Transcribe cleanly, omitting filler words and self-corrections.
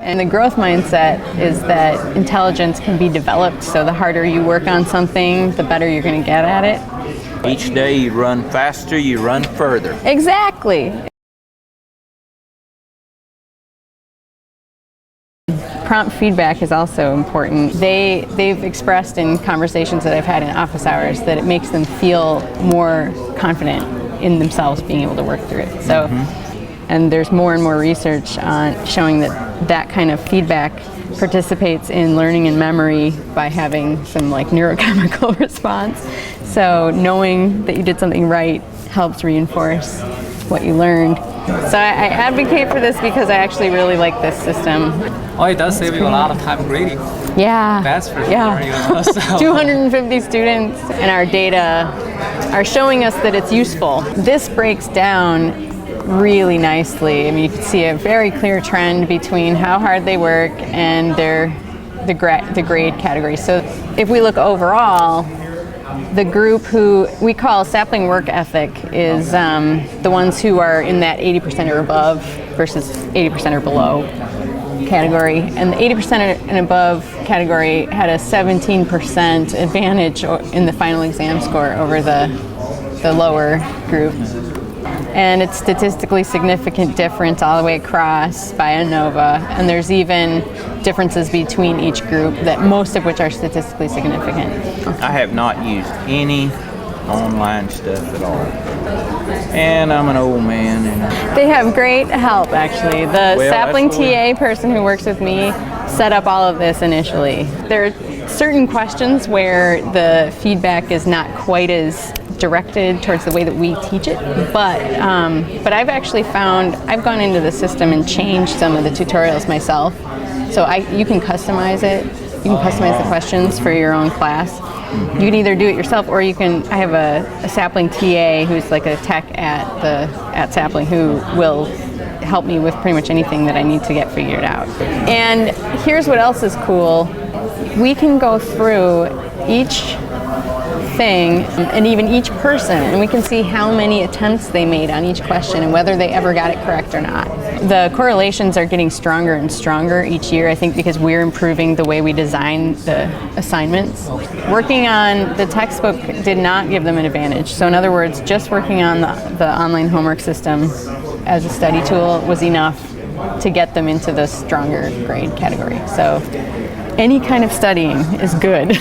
And the growth mindset is that intelligence can be developed, so the harder you work on something, the better you're going to get at it. Each day you run faster, you run further. Exactly. Prompt feedback is also important. They've expressed in conversations that I've had in office hours that it makes them feel more confident in themselves being able to work through it. So, and there's more and more research on showing that that kind of feedback participates in learning and memory by having some like neurochemical response. So knowing that you did something right helps reinforce what you learned. So I advocate for this because I actually really like this system. Oh, it does save you a lot of time grading. Yeah. That's for sure. Yeah. So. 250 students, and our data are showing us that it's useful. This breaks down really nicely. I mean, you can see a very clear trend between how hard they work and the grade category. So if we look overall, the group who we call Sapling work ethic is the ones who are in that 80% or above versus 80% or below category. And the 80% and above category had a 17% advantage in the final exam score over the lower group. And it's statistically significant difference all the way across by ANOVA, and there's even differences between each group, that most of which are statistically significant. I have not used any online stuff at all. And I'm an old man. And They have great help, actually. The Sapling TA person who works with me set up all of this initially. There are certain questions where the feedback is not quite as directed towards the way that we teach it, but I've actually found, I've gone into the system and changed some of the tutorials myself. So you can customize it. You can customize the questions for your own class. You can either do it yourself, or I have a Sapling TA who's like a tech at Sapling who will help me with pretty much anything that I need to get figured out. And here's what else is cool. We can go through each thing and even each person, and we can see how many attempts they made on each question and whether they ever got it correct or not. The correlations are getting stronger and stronger each year, I think, because we're improving the way we design the assignments. Working on the textbook did not give them an advantage. So in other words, just working on the online homework system as a study tool was enough to get them into the stronger grade category. So any kind of studying is good.